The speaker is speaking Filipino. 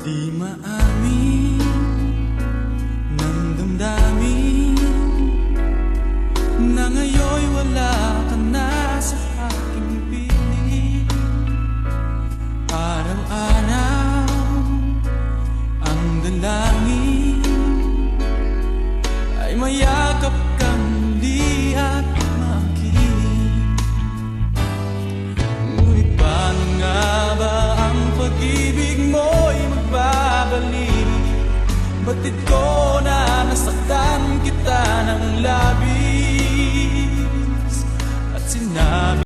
Di maamin ng damdamin na ngayon'y wala ka na sa aking piling. Araw-araw ang dalangin ay mayakap kang muli at makinig. Ngunit paano nga ba ang pag-ibig mo'y magbabalik? Batid ko na